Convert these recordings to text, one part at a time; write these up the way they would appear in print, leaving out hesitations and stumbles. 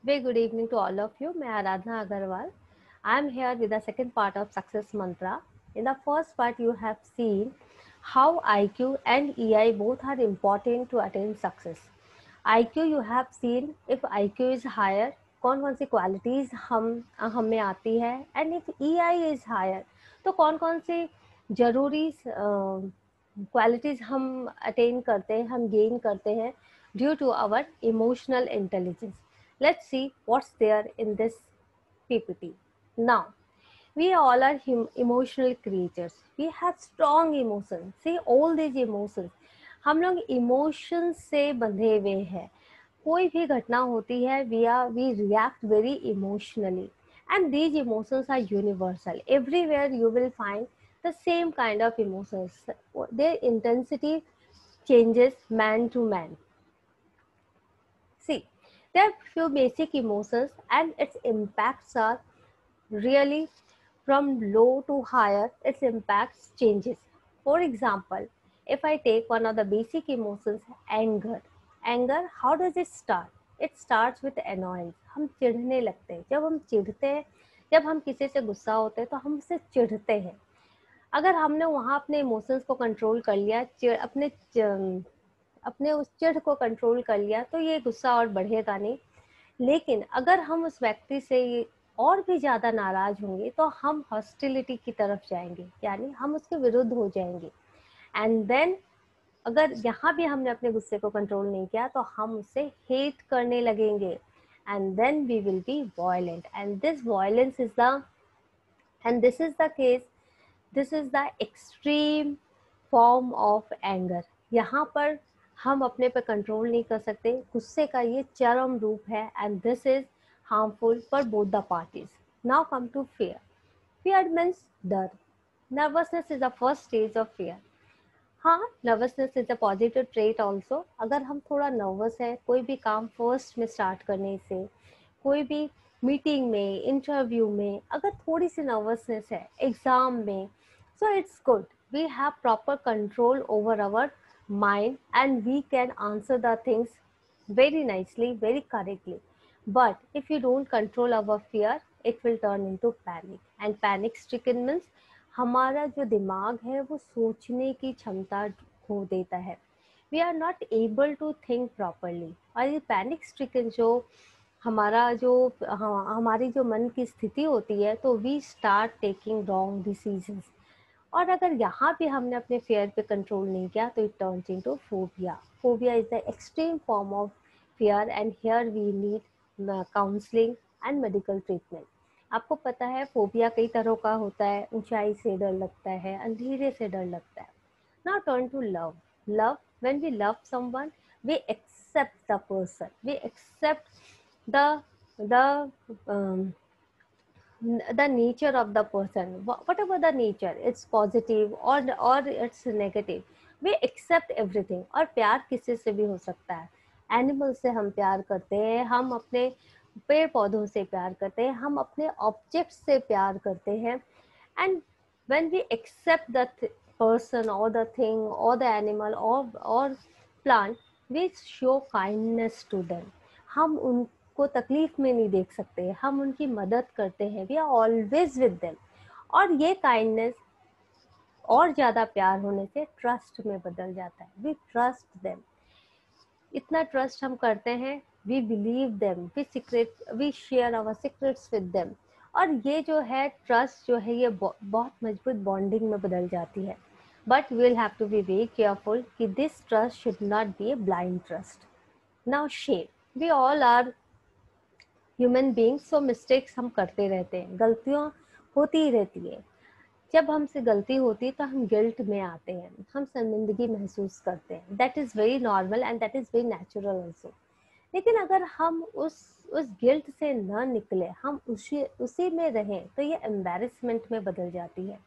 Very good evening to all of you. मैं आराधना Agarwal. I am here with the second part of Success Mantra. In the first part, you have seen how IQ and EI both are important to attain success. IQ you have seen if IQ is higher, कौन कौन सी qualities हम में आती है, and if EI is higher, तो कौन कौन सी जरूरी qualities हम attain करते हैं, हम gain करते हैं due to our emotional intelligence. Let's see what's there in this PPT. Now, we all are emotional creatures. We have strong emotions. See all these emotions. हम लोग emotions से बंधे हुए हैं. कोई भी घटना होती है, we react very emotionally, and these emotions are universal. Everywhere you will find the same kind of emotions. Their intensity changes man to man. See, there are few basic emotions and its impacts are really from low to higher, its impacts changes. For example, if I take one of the basic emotions, anger. Anger, how does it start? It starts with annoyance. हम चिढ़ने लगते हैं. जब हम चिढ़ते हैं, जब हम किसी से गुस्सा होते हैं तो हम उससे चिढ़ते हैं. अगर हमने वहाँ अपने इमोशंस को कंट्रोल कर लिया, अपने उस चिढ़ को कंट्रोल कर लिया, तो ये गुस्सा और बढ़ेगा नहीं. लेकिन अगर हम उस व्यक्ति से और भी ज़्यादा नाराज होंगे तो हम हॉस्टिलिटी की तरफ जाएंगे, यानी हम उसके विरुद्ध हो जाएंगे. एंड देन अगर यहाँ भी हमने अपने गुस्से को कंट्रोल नहीं किया तो हम उससे हेट करने लगेंगे. And then we will be violent. And this violence is the end this is the case, this is the extreme form of anger. यहाँ पर हम अपने पे कंट्रोल नहीं कर सकते. गुस्से का ये चरम रूप है and this is harmful for both the parties. Now come to fear. Fear means डर. Nervousness is the first stage of fear. हाँ, nervousness is a positive trait also. अगर हम थोड़ा नर्वस है कोई भी काम फर्स्ट में स्टार्ट करने से, कोई भी मीटिंग में, इंटरव्यू में, अगर थोड़ी सी नर्वसनेस है, एग्जाम में, so it's good. We have proper control over our mind and we can answer the things very nicely, very correctly. But if you don't control our fear, it will turn into panic. And panic stricken means हमारा जो दिमाग है वो सोचने की क्षमता खो देता है. We are not able to think properly. और ये panic stricken जो हमारी जो मन की स्थिति होती है, तो we start taking wrong decisions. और अगर यहाँ भी हमने अपने फेयर पे कंट्रोल नहीं किया तो it turns into phobia. Phobia is the extreme form of fear and here we need counselling and medical treatment. आपको पता है फोबिया कई तरह का होता है. ऊंचाई से डर लगता है, अंधेरे से डर लगता है. Now turn to love. Love, when we love someone we accept the person, we accept the the nature of the person, whatever the nature, it's positive or it's negative, we accept everything. और प्यार किसी से भी हो सकता है. Animal से हम प्यार करते हैं, हम अपने पेड़ पौधों से प्यार करते हैं, हम अपने ऑब्जेक्ट से प्यार करते हैं. And when we accept the person or the thing or the animal or plant, we show kindness to them. हम उनको तकलीफ में नहीं देख सकते, हम उनकी मदद करते हैं. We are always with them. और ये काइंडनेस और ज़्यादा प्यार होने से ट्रस्ट में बदल जाता है. We trust them. इतना ट्रस्ट हम करते हैं, we believe them, we share our secrets with them. और ये जो है ट्रस्ट जो है ये बहुत मजबूत बॉन्डिंग में बदल जाती है. But we will have to be very careful कि this trust should not be a blind trust. Now shame. We all are human beings, so mistakes हम करते रहते हैं, गलतियाँ होती ही रहती है. जब हमसे गलती होती है तो हम गिल्ट में आते हैं, हम शर्मिंदगी महसूस करते हैं. That is very normal and that is very natural also. लेकिन अगर हम उस गिल्ट से न निकले, हम उसी में रहें, तो ये एम्बैरेसमेंट में बदल जाती है.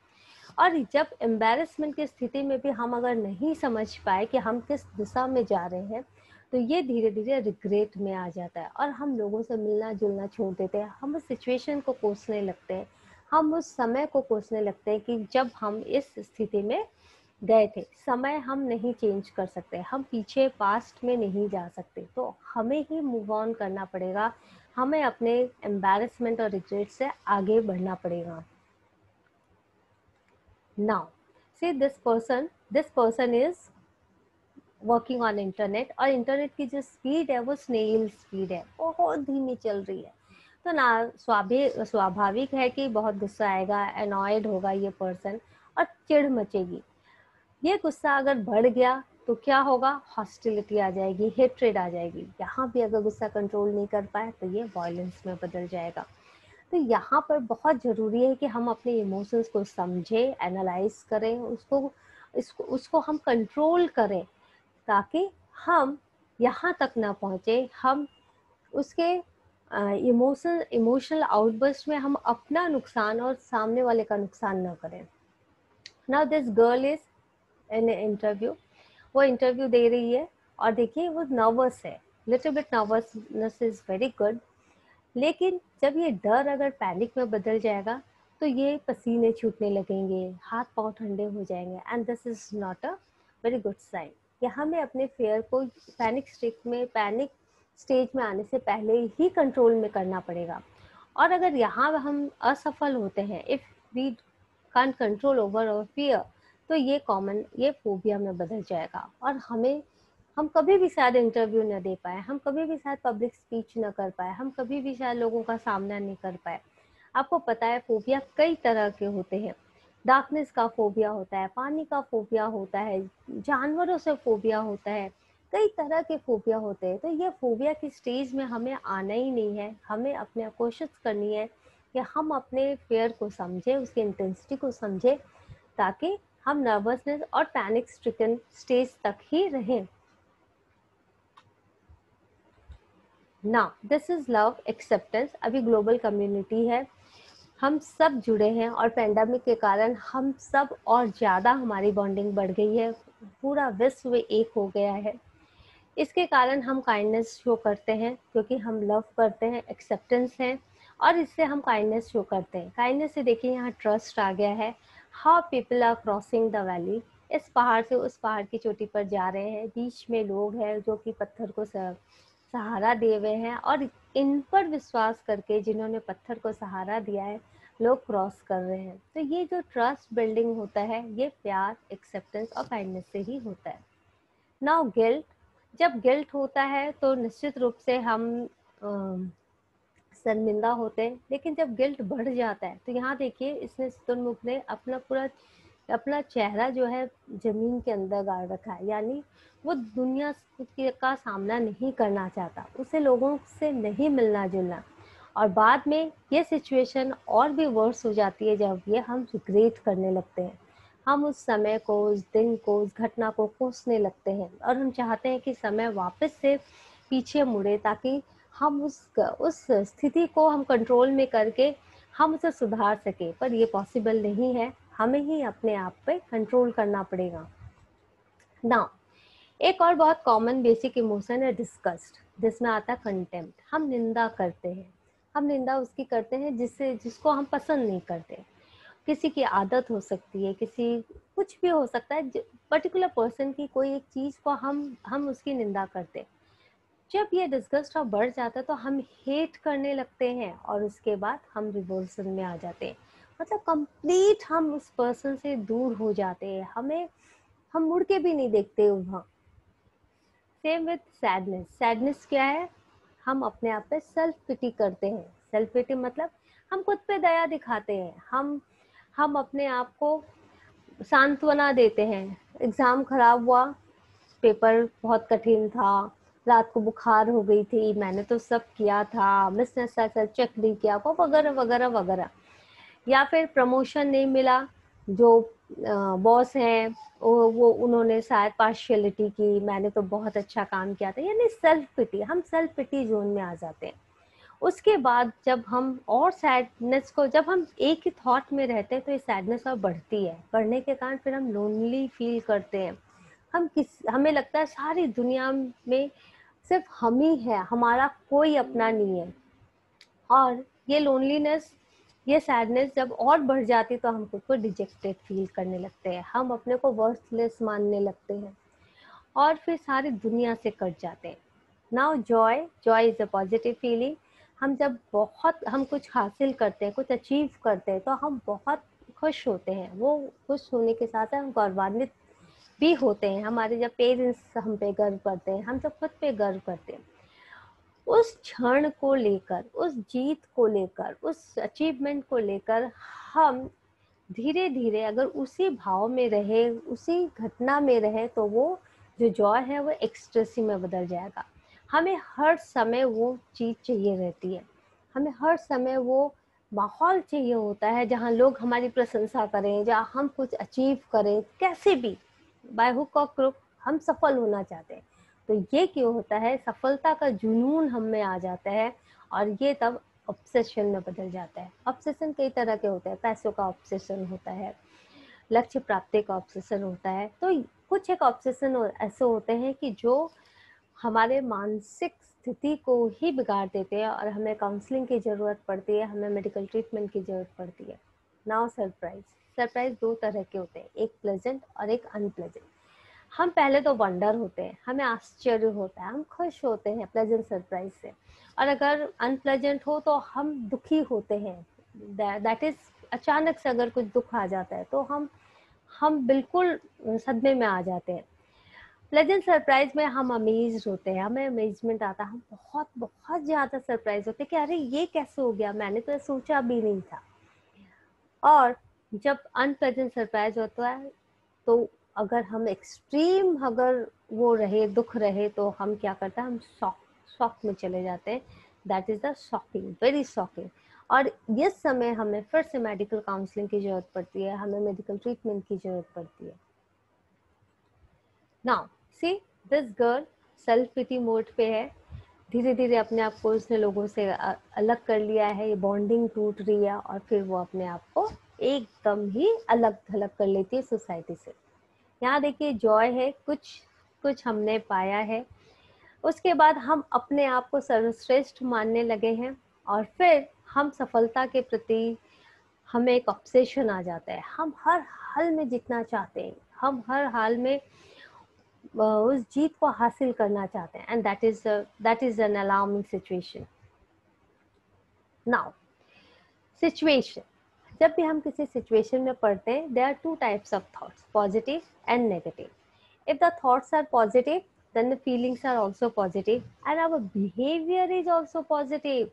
और जब एम्बैरेसमेंट की स्थिति में भी हम अगर नहीं समझ पाए कि हम किस दिशा में जा रहे हैं, तो ये धीरे धीरे रिग्रेट में आ जाता है और हम लोगों से मिलना जुलना छोड़ देते हैं. हम उस सिचुएशन को कोसने लगते हैं, हम उस समय को कोसने लगते हैं कि जब हम इस स्थिति में गए थे, समय हम नहीं चेंज कर सकते, हम पीछे पास्ट में नहीं जा सकते, तो हमें ही मूव ऑन करना पड़ेगा, हमें अपने एम्बैरेसमेंट और रिग्रेट से आगे बढ़ना पड़ेगा। Now see this person is working on internet, और इंटरनेट की जो स्पीड है वो स्नेल स्पीड है, बहुत धीमी चल रही है। तो ना स्वाभाविक है कि बहुत गुस्सा आएगा, एनॉयड होगा ये पर्सन, और चिढ़ मचेगी। ये गुस्सा अगर बढ़ गया तो क्या होगा, हॉस्टिलिटी आ जाएगी, हेट्रेड आ जाएगी। यहाँ भी अगर गुस्सा कंट्रोल नहीं कर पाए तो ये वायलेंस में बदल जाएगा। तो यहाँ पर बहुत ज़रूरी है कि हम अपने इमोशंस को समझें, एनालाइज करें, उसको हम कंट्रोल करें, ताकि हम यहाँ तक ना पहुँचे, हम उसके इमोशनल आउटबर्स्ट में हम अपना नुकसान और सामने वाले का नुकसान ना करें। Now this girl is in interview, वो इंटरव्यू दे रही है, और देखिए वो नर्वस है, little bit nervousness is very good. लेकिन जब ये डर अगर पैनिक में बदल जाएगा तो ये पसीने छूटने लगेंगे, हाथ पांव ठंडे हो जाएंगे, and this is not a very good sign. कि हमें अपने फेयर को पैनिक स्टेज में आने से पहले ही कंट्रोल में करना पड़ेगा। और अगर यहाँ हम असफल होते हैं, if we can't control over our fear, तो ये फोबिया में बदल जाएगा, और हम कभी भी शायद इंटरव्यू न दे पाए, हम कभी भी शायद पब्लिक स्पीच न कर पाए, हम कभी भी शायद लोगों का सामना नहीं कर पाए। आपको पता है फोबिया कई तरह के होते हैं, डार्कनेस का फोबिया होता है, पानी का फोबिया होता है, जानवरों से फोबिया होता है, कई तरह के फोबिया होते हैं। तो ये फोबिया की स्टेज में हमें आना ही नहीं है, हमें अपने कोशिश करनी है कि हम अपने फेयर को समझें, उसकी इंटेंसिटी को समझें, ताकि हम नर्वसनेस और पैनिक स्ट्रिकन स्टेज तक ही रहें। ना दिस इज लव एक्सेप्टेंस। अभी ग्लोबल कम्युनिटी है, हम सब जुड़े हैं, और पेंडेमिक के कारण हम सब और ज़्यादा हमारी बॉन्डिंग बढ़ गई है, पूरा विश्व एक हो गया है। इसके कारण हम काइंडनेस शो करते हैं, क्योंकि हम लव करते हैं, एक्सेप्टेंस है, और इससे हम काइंडनेस शो करते हैं। काइंडनेस से देखिए यहाँ ट्रस्ट आ गया है। How people are crossing the valley, इस पहाड़ से उस पहाड़ की चोटी पर जा रहे हैं, बीच में लोग हैं जो कि पत्थर को सहारा दिए हुए हैं, और इन पर विश्वास करके जिन्होंने पत्थर को सहारा दिया है, लोग क्रॉस कर रहे हैं। तो ये जो ट्रस्ट बिल्डिंग होता है, ये प्यार, एक्सेप्टेंस और काइंडनेस से ही होता है। नाउ गिल्ट, जब गिल्ट होता है तो निश्चित रूप से हम शर्मिंदा होते हैं, लेकिन जब गिल्ट बढ़ जाता है तो यहाँ देखिए इसने शुतुरमुर्ग ने अपना चेहरा जो है जमीन के अंदर गाड़ रखा है, यानी वो दुनिया का सामना नहीं करना चाहता, उसे लोगों से नहीं मिलना जुलना। और बाद में ये सिचुएशन और भी वर्स हो जाती है जब ये हम रिग्रेट करने लगते हैं, हम उस समय को, उस दिन को, उस घटना को कोसने लगते हैं, और हम चाहते हैं कि समय वापस से पीछे मुड़े, ताकि हम उस स्थिति को हम कंट्रोल में करके हम उसे सुधार सके। पर ये पॉसिबल नहीं है, हमें ही अपने आप पे कंट्रोल करना पड़ेगा। नाउ एक और बहुत कॉमन बेसिक इमोशन है डिस्गस्ट, जिसमें आता है कंटेम्प्ट। हम निंदा करते हैं, हम निंदा उसकी करते हैं जिसको हम पसंद नहीं करते। किसी की आदत हो सकती है, किसी कुछ भी हो सकता है, पर्टिकुलर पर्सन की कोई एक चीज को हम उसकी निंदा करते हैं। जब ये डिस्गस्ट और बढ़ जाता है तो हम हेट करने लगते हैं, और उसके बाद हम रिवोल्यूशन में आ जाते हैं, मतलब कंप्लीट हम उस पर्सन से दूर हो जाते हैं, हम मुड़ के भी नहीं देखते वहाँ। सेम विथ सैडनेस, सैडनेस क्या है, हम अपने आप पे सेल्फ पिटी करते हैं। सेल्फ पिटी मतलब हम खुद पे दया दिखाते हैं, हम अपने आप को सांत्वना देते हैं। एग्जाम खराब हुआ, पेपर बहुत कठिन था, रात को बुखार हो गई थी, मैंने तो सब किया था, मिस ने सर चेक नहीं किया, वो वगैरह वगैरह वगैरह। या फिर प्रमोशन नहीं मिला, जो बॉस हैं वो उन्होंने शायद पार्शियलिटी की, मैंने तो बहुत अच्छा काम किया था, यानी सेल्फ पिटी, हम सेल्फ पिटी जोन में आ जाते हैं। उसके बाद जब हम और सैडनेस को, जब हम एक ही थॉट में रहते हैं तो ये सैडनेस और बढ़ती है, बढ़ने के कारण फिर हम लोनली फील करते हैं। हमें लगता है सारी दुनिया में सिर्फ हम ही है, हमारा कोई अपना नहीं है। और ये लोनलीनेस ये सैडनेस जब और बढ़ जाती तो हम खुद को डिजेक्टेड फील करने लगते हैं, हम अपने को वर्थलेस मानने लगते हैं और फिर सारी दुनिया से कट जाते हैं। Now Joy, Joy is a positive feeling. हम कुछ हासिल करते हैं, कुछ अचीव करते हैं तो हम बहुत खुश होते हैं। वो खुश होने के साथ हम गौरवान्वित भी होते हैं। हमारे जब पेरेंट्स हम पे गर्व करते हैं, हम सब खुद पे गर्व करते हैं। उस क्षण को लेकर, उस जीत को लेकर, उस अचीवमेंट को लेकर हम धीरे धीरे अगर उसी भाव में रहे, उसी घटना में रहे, तो वो जो जॉय है वो एक्सट्रेसी में बदल जाएगा। हमें हर समय वो चीज़ चाहिए रहती है, हमें हर समय वो माहौल चाहिए होता है जहाँ लोग हमारी प्रशंसा करें, जहाँ हम कुछ अचीव करें, कैसे भी बाय हुक और क्रुक हम सफल होना चाहते हैं। तो ये क्यों होता है, सफलता का जुनून हम में आ जाता है और ये तब ऑब्सेशन में बदल जाता है। ऑब्सेशन कई तरह के होते हैं, पैसों का ऑब्सेशन होता है, लक्ष्य प्राप्ति का ऑब्सेशन होता है। तो कुछ एक ऑब्सेशन ऐसे होते हैं कि जो हमारे मानसिक स्थिति को ही बिगाड़ देते हैं और हमें काउंसलिंग की ज़रूरत पड़ती है, हमें मेडिकल ट्रीटमेंट की ज़रूरत पड़ती है। नाउ सरप्राइज, सरप्राइज दो तरह के होते हैं, एक प्लेजेंट और एक अनप्लेजेंट। हम पहले तो वंडर होते हैं, हमें आश्चर्य होता है, हम खुश होते हैं प्लेजेंट सरप्राइज से, और अगर अनप्लेजेंट हो तो हम दुखी होते हैं। दैट इज, अचानक से अगर कुछ दुख आ जाता है तो हम बिल्कुल सदमे में आ जाते हैं। प्लेजेंट सरप्राइज में हम अमेज होते हैं, हमें अमेजमेंट आता है, हम बहुत बहुत ज़्यादा सरप्राइज होते हैं कि अरे ये कैसे हो गया, मैंने तो सोचा भी नहीं था। और जब अनप्लेजेंट सरप्राइज होता है तो अगर हम एक्सट्रीम अगर वो रहे, दुख रहे, तो हम क्या करते हैं, हम शॉक में चले जाते हैं। That is the shocking, very shocking. और इस समय हमें फिर से मेडिकल काउंसलिंग की जरूरत पड़ती है, हमें मेडिकल ट्रीटमेंट की जरूरत पड़ती है। Now see this girl self pity mode पे है, धीरे धीरे अपने आप को उसने लोगों से अलग कर लिया है, ये बॉन्डिंग टूट रही है और फिर वो अपने आप को एकदम ही अलग थलग कर लेती है सोसाइटी से। यहाँ देखिए जॉय है, कुछ कुछ हमने पाया है, उसके बाद हम अपने आप को सर्वश्रेष्ठ मानने लगे हैं और फिर हम सफलता के प्रति हमें एक ऑब्सेशन आ जाता है। हम हर हाल में जीतना चाहते हैं, हम हर हाल में उस जीत को हासिल करना चाहते हैं, and that is an alarming situation. Now situation, जब भी हम किसी सिचुएशन में पढ़ते हैं, there are two types of thoughts, positive and negative. If the thoughts are positive, then the feelings are also positive and our behavior is also positive.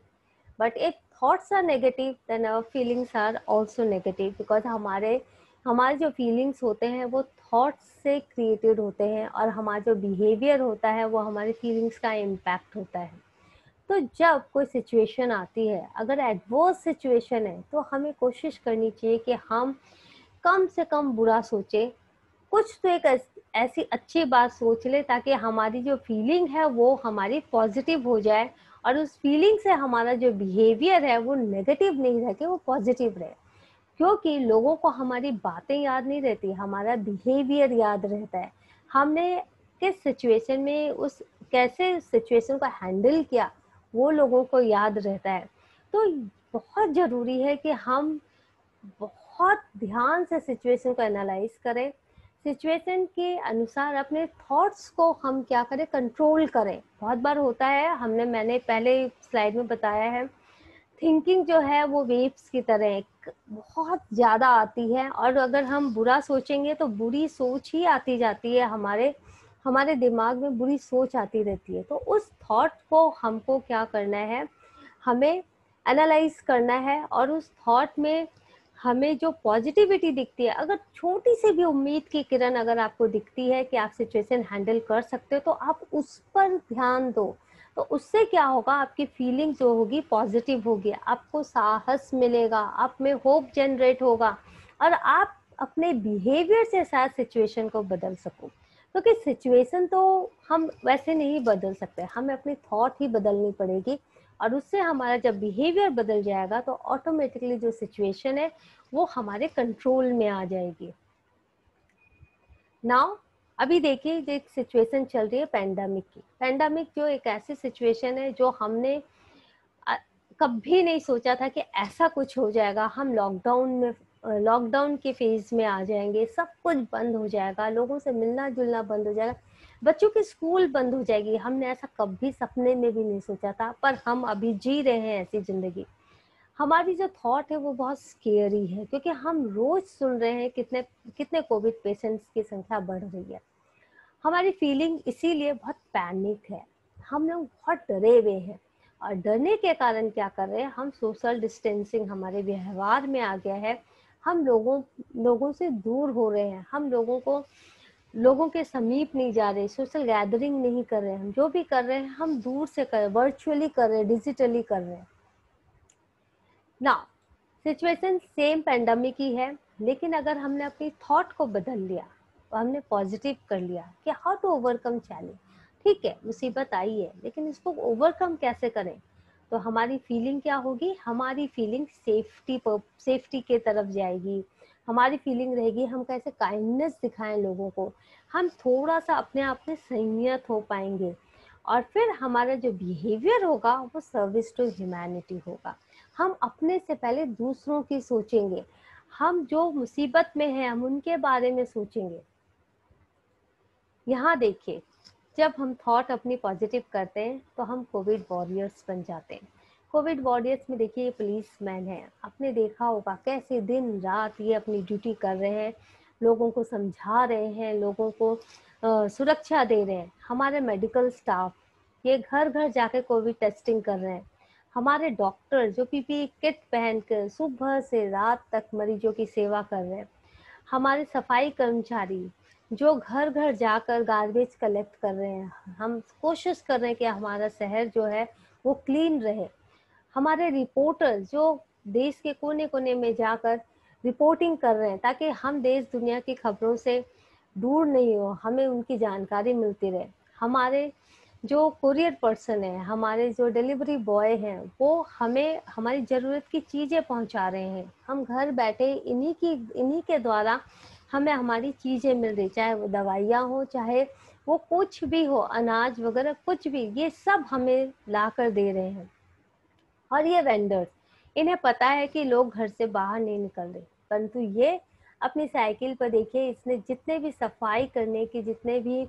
But if thoughts are negative, then our feelings are also negative, because हमारे जो feelings होते हैं वो thoughts से created होते हैं और हमारा जो behavior होता है वो हमारे feelings का impact होता है। तो जब कोई सिचुएशन आती है, अगर एडवर्स सिचुएशन है, तो हमें कोशिश करनी चाहिए कि हम कम से कम बुरा सोचें, कुछ तो एक ऐसी अच्छी बात सोच ले ताकि हमारी जो फीलिंग है वो हमारी पॉजिटिव हो जाए और उस फीलिंग से हमारा जो बिहेवियर है वो नेगेटिव नहीं रहे, वो पॉजिटिव रहे। क्योंकि लोगों को हमारी बातें याद नहीं रहती, हमारा बिहेवियर याद रहता है। हमने किस सिचुएशन में उस कैसे सिचुएशन को हैंडल किया वो लोगों को याद रहता है। तो बहुत ज़रूरी है कि हम बहुत ध्यान से सिचुएशन को एनालाइज करें, सिचुएशन के अनुसार अपने थॉट्स को हम क्या करें, कंट्रोल करें। बहुत बार होता है, मैंने पहले स्लाइड में बताया है, थिंकिंग जो है वो वेव्स की तरह बहुत ज़्यादा आती है और अगर हम बुरा सोचेंगे तो बुरी सोच ही आती जाती है, हमारे दिमाग में बुरी सोच आती रहती है। तो उस थॉट को हमको क्या करना है, हमें एनालाइज करना है और उस थॉट में हमें जो पॉजिटिविटी दिखती है, अगर छोटी सी भी उम्मीद की किरण अगर आपको दिखती है कि आप सिचुएशन हैंडल कर सकते हो, तो आप उस पर ध्यान दो। तो उससे क्या होगा, आपकी फीलिंग जो होगी पॉजिटिव होगी, आपको साहस मिलेगा, आप में होप जनरेट होगा और आप अपने बिहेवियर से शायद सिचुएशन को बदल सको। क्योंकि सिचुएशन तो हम वैसे नहीं बदल सकते, हमें अपनी थॉट ही बदलनी पड़ेगी और उससे हमारा जब बिहेवियर बदल जाएगा तो ऑटोमेटिकली जो सिचुएशन है वो हमारे कंट्रोल में आ जाएगी। नाउ अभी देखिए जो एक सिचुएशन चल रही है पैंडेमिक की। पैंडेमिक जो एक ऐसी सिचुएशन है जो हमने कभी नहीं सोचा था कि ऐसा कुछ हो जाएगा। हम लॉकडाउन के फेज में आ जाएंगे, सब कुछ बंद हो जाएगा, लोगों से मिलना जुलना बंद हो जाएगा, बच्चों की स्कूल बंद हो जाएगी। हमने ऐसा कभी सपने में भी नहीं सोचा था, पर हम अभी जी रहे हैं ऐसी जिंदगी। हमारी जो थॉट है वो बहुत स्केरी है, क्योंकि हम रोज सुन रहे हैं कितने कितने कोविड पेशेंट्स की संख्या बढ़ रही है। हमारी फीलिंग इसीलिए बहुत पैनिक है, हम लोग बहुत डरे हुए हैं। और डरने के कारण क्या कर रहे हैं, हम सोशल डिस्टेंसिंग हमारे व्यवहार में आ गया है। हम लोगों से दूर हो रहे हैं, हम लोगों के समीप नहीं जा रहे, सोशल गैदरिंग नहीं कर रहे हैं। हम जो भी कर रहे हैं हम दूर से कर रहे हैं, वर्चुअली कर रहे हैं, डिजिटली कर रहे हैं ना। सिचुएशन सेम पेंडेमिक ही है, लेकिन अगर हमने अपनी थॉट को बदल लिया और हमने पॉजिटिव कर लिया कि हाउ टू ओवरकम चैलेंज। ठीक है, मुसीबत आई है, लेकिन इसको ओवरकम कैसे करें, तो हमारी फीलिंग क्या होगी, हमारी फीलिंग सेफ्टी के तरफ जाएगी। हमारी फीलिंग रहेगी हम कैसे काइंडनेस दिखाएं लोगों को, हम थोड़ा सा अपने आप में संयत हो पाएंगे, और फिर हमारा जो बिहेवियर होगा वो सर्विस टू ह्यूमैनिटी होगा। हम अपने से पहले दूसरों की सोचेंगे, हम जो मुसीबत में हैं हम उनके बारे में सोचेंगे। यहाँ देखिए, जब हम थॉट अपनी पॉजिटिव करते हैं तो हम कोविड वॉरियर्स बन जाते हैं। कोविड वॉरियर्स में देखिए ये पुलिस मैन है, आपने देखा होगा कैसे दिन रात ये अपनी ड्यूटी कर रहे हैं, लोगों को समझा रहे हैं, लोगों को सुरक्षा दे रहे हैं। हमारे मेडिकल स्टाफ ये घर घर जाके कोविड टेस्टिंग कर रहे हैं। हमारे डॉक्टर जो पीपीई किट पहनकर सुबह से रात तक मरीजों की सेवा कर रहे हैं। हमारे सफाई कर्मचारी जो घर घर जाकर गार्बेज कलेक्ट कर रहे हैं, हम कोशिश कर रहे हैं कि हमारा शहर जो है वो क्लीन रहे। हमारे रिपोर्टर जो देश के कोने कोने में जाकर रिपोर्टिंग कर रहे हैं, ताकि हम देश दुनिया की खबरों से दूर नहीं हो, हमें उनकी जानकारी मिलती रहे। हमारे जो कुरियर पर्सन है, हमारे जो डिलीवरी बॉय हैं, वो हमें हमारी ज़रूरत की चीज़ें पहुंचा रहे हैं। हम घर बैठे इन्हीं के द्वारा हमें हमारी चीज़ें मिल रही, चाहे वो दवाइयाँ हो, चाहे वो कुछ भी हो, अनाज वगैरह कुछ भी, ये सब हमें ला कर दे रहे हैं। और ये वेंडर्स, इन्हें पता है कि लोग घर से बाहर नहीं निकल रहे, परंतु ये अपनी साइकिल पर देखिए, इसने जितने भी सफाई करने के जितने भी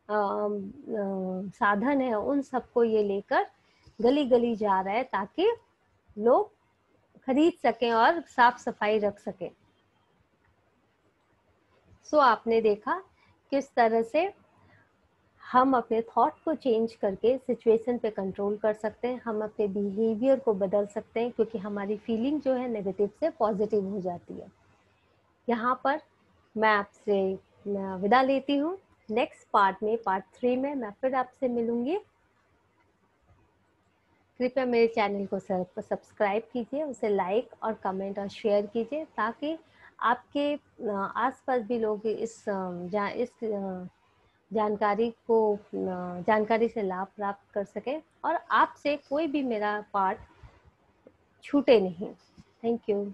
साधन है उन सबको ये लेकर गली गली जा रहा है, ताकि लोग खरीद सकें और साफ सफाई रख सकें। सो आपने देखा किस तरह से हम अपने थॉट को चेंज करके सिचुएशन पे कंट्रोल कर सकते हैं, हम अपने बिहेवियर को बदल सकते हैं, क्योंकि हमारी फीलिंग जो है नेगेटिव से पॉजिटिव हो जाती है। यहाँ पर मैं आपसे विदा लेती हूँ। नेक्स्ट पार्ट में, पार्ट 3 में मैं फिर आपसे मिलूंगी। कृपया मेरे चैनल को सब्सक्राइब कीजिए, उसे लाइक और कमेंट और शेयर कीजिए, ताकि आपके आसपास भी लोग इस जानकारी से लाभ प्राप्त कर सके और आपसे कोई भी मेरा पार्ट छूटे नहीं। Thank you.